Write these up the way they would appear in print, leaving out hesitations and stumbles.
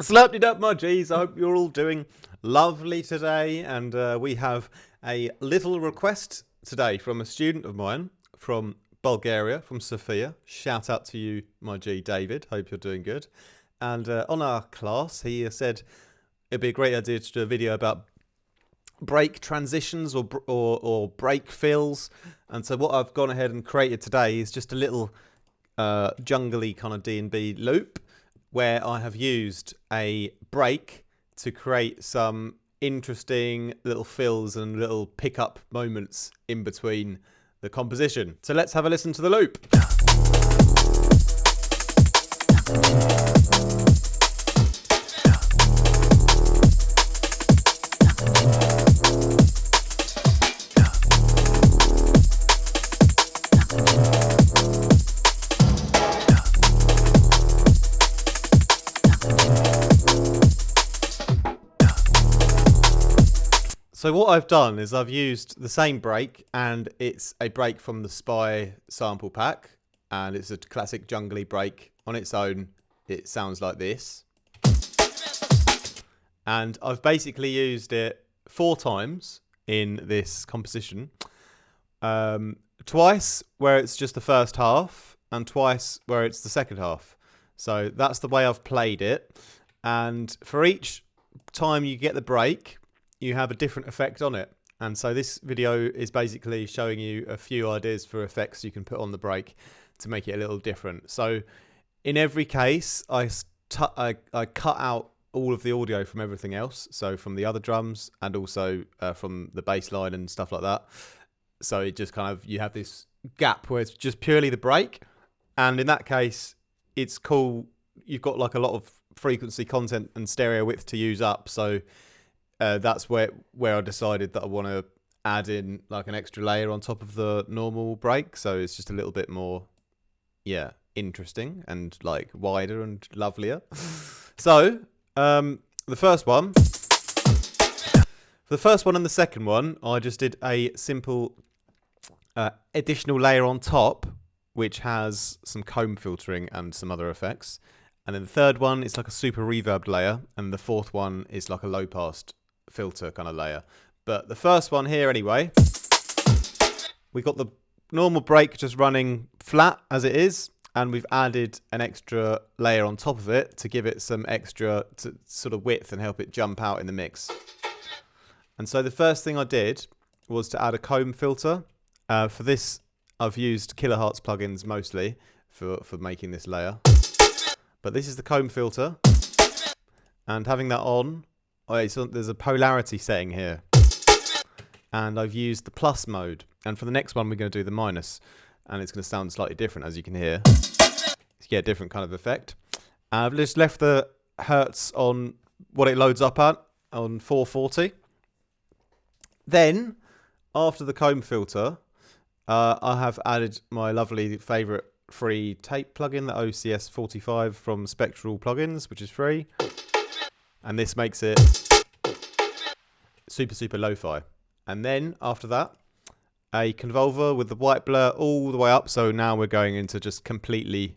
Slapped it up, my G's. I hope you're all doing lovely today. And we have a little request today from a student of mine from Bulgaria, from Sofia. Shout out to you, my G, David. Hope you're doing good. And on our class, he said it'd be a great idea to do a video about break transitions or break fills. And so what I've gone ahead and created today is just a little jungly kind of D&B loop, where I have used a break to create some interesting little fills and little pickup moments in between the composition. So let's have a listen to the loop. So what I've done is I've used the same break, and it's a break from the Spy sample pack, and it's a classic jungly break on its own. It sounds like this. And I've basically used it 4 times in this composition. Twice where it's just the first half, and twice where it's the second half. So that's the way I've played it. And for each time you get the break, you have a different effect on it. And so this video is basically showing you a few ideas for effects you can put on the break to make it a little different. So in every case, I cut out all of the audio from everything else. So from the other drums and also from the bass line and stuff like that. So it just kind of, you have this gap where it's just purely the break. And in that case, it's cool. You've got like a lot of frequency content and stereo width to use up. So that's where I decided that I want to add in like an extra layer on top of the normal break. So it's just a little bit more, interesting and like wider and lovelier. So the first one and the second one, I just did a simple additional layer on top, which has some comb filtering and some other effects. And then the third one is like a super reverb layer. And the fourth one is like a low pass filter kind of layer. But the first one here anyway, we got the normal break just running flat as it is, and we've added an extra layer on top of it to give it some extra sort of width and help it jump out in the mix. And so the first thing I did was to add a comb filter. For this, I've used Kilohertz plugins mostly for making this layer. But this is the comb filter, and having that on, there's a polarity setting here, and I've used the plus mode. And for the next one, we're going to do the minus, and it's going to sound slightly different, as you can hear. You get a different kind of effect. I've just left the hertz on what it loads up at, on 440. Then, after the comb filter, I have added my lovely favourite free tape plugin, the OCS 45 from Spectral Plugins, which is free. And this makes it super lo-fi. And then after that, a convolver with the white blur all the way up. So now we're going into just completely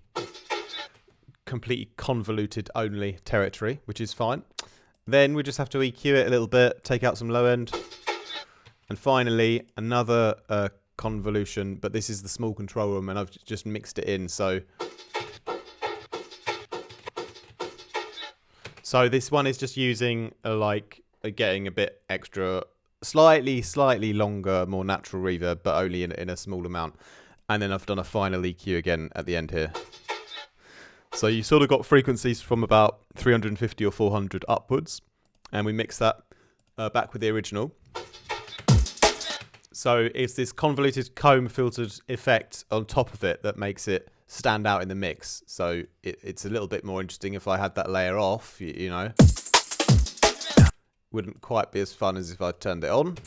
convoluted only territory, which is fine. Then we just have to EQ it a little bit, take out some low end. And finally, another convolution, but this is the small control room, and I've just mixed it in. So this one is just using getting a bit extra, slightly longer, more natural reverb, but only in a small amount. And then I've done a final EQ again at the end here. So you sort of got frequencies from about 350 or 400 upwards, and we mix that back with the original. So it's this convoluted comb filtered effect on top of it that makes it stand out in the mix. So it's a little bit more interesting if I had that layer off, you know. Wouldn't quite be as fun as if I turned it on.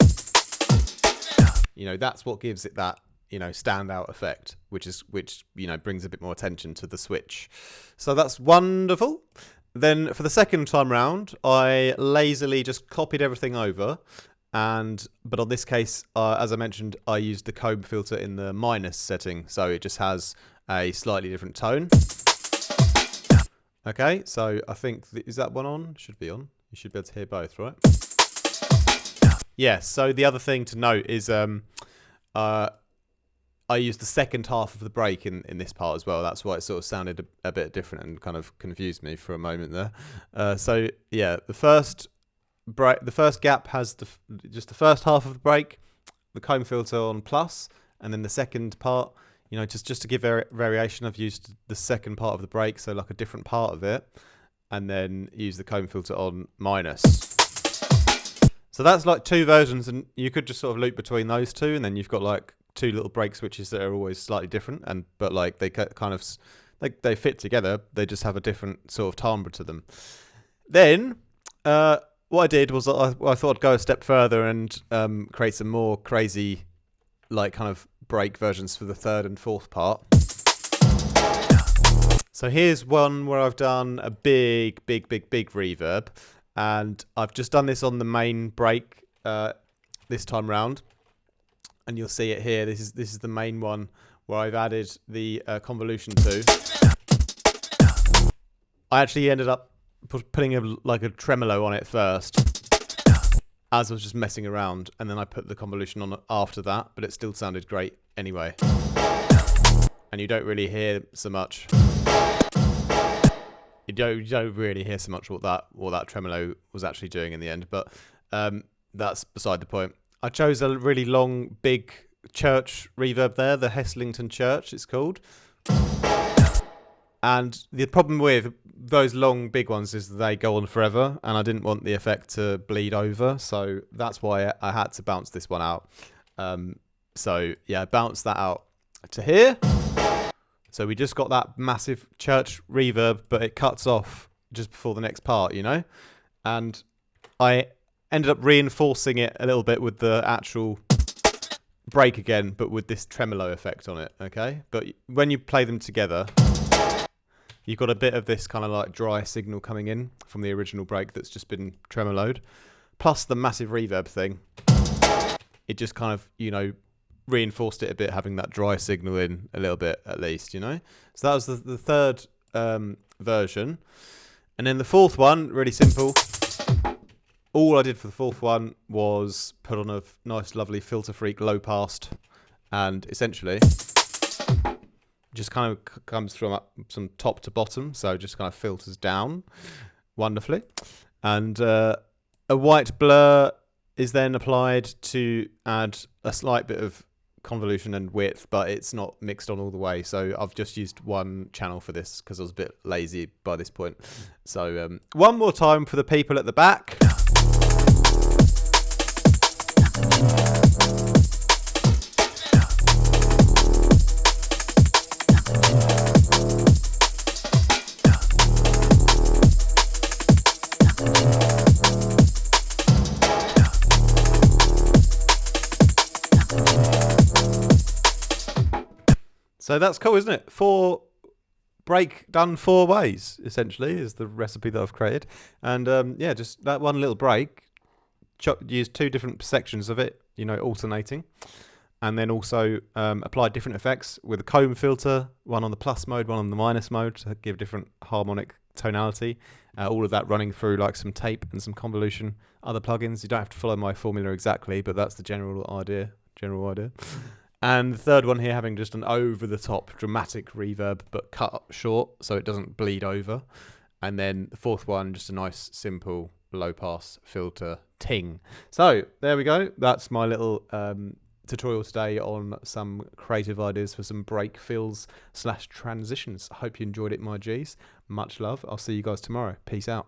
You know, that's what gives it that, standout effect, which brings a bit more attention to the switch. So that's wonderful. Then for the second time round, I lazily just copied everything over. But on this case, as I mentioned, I used the comb filter in the minus setting, so it just has a slightly different tone. Okay, so I think, is that one on? Should be on. You should be able to hear both, right? Yeah, so the other thing to note is I used the second half of the break in this part as well. That's why it sort of sounded a bit different and kind of confused me for a moment there. So yeah, the first gap has just the first half of the break, the comb filter on plus, and then the second part, you know, just to give variation, I've used the second part of the break, so like a different part of it, and then use the comb filter on minus. So that's like two versions, and you could just sort of loop between those two, and then you've got like two little break switches that are always slightly different, but like they kind of like they fit together. They just have a different sort of timbre to them. Then what I did was I thought I'd go a step further and create some more crazy like kind of break versions for the third and fourth part. So here's one where I've done a big reverb, and I've just done this on the main break this time round. And you'll see it here. This is the main one where I've added the convolution to. I actually ended up putting a tremolo on it first, as I was just messing around, and then I put the convolution on after that. But it still sounded great anyway. And you don't really hear so much. You don't really hear so much what that tremolo was actually doing in the end. But that's beside the point. I chose a really long, big church reverb there, the Heslington Church, it's called. And the problem with those long, big ones is they go on forever, and I didn't want the effect to bleed over, so that's why I had to bounce this one out. So, yeah, I bounced that out to here. So we just got that massive church reverb, but it cuts off just before the next part, you know? And I ended up reinforcing it a little bit with the actual break again, but with this tremolo effect on it, okay? But when you play them together, you've got a bit of this kind of like dry signal coming in from the original break that's just been tremoloed, plus the massive reverb thing. It just kind of, you know, reinforced it a bit, having that dry signal in a little bit at least, you know? So that was the third version. And then the fourth one, really simple. All I did for the fourth one was put on a nice, lovely Filter Freak low pass, and essentially just kind of comes from top to bottom, so just kind of filters down wonderfully. And a white blur is then applied to add a slight bit of convolution and width, but it's not mixed on all the way, so I've just used one channel for this because I was a bit lazy by this point. So one more time for the people at the back. So that's cool, isn't it? Break done 4 ways, essentially, is the recipe that I've created. And yeah, just that one little break, use 2 different sections of it, you know, alternating. And then also apply different effects with a comb filter, one on the plus mode, one on the minus mode, to give different harmonic tonality. All of that running through like some tape and some convolution, other plugins. You don't have to follow my formula exactly, but that's the general idea. And the third one here having just an over-the-top dramatic reverb, but cut short so it doesn't bleed over. And then the fourth one, just a nice, simple, low-pass filter ting. So there we go. That's my little tutorial today on some creative ideas for some break fills / transitions. I hope you enjoyed it, my G's. Much love. I'll see you guys tomorrow. Peace out.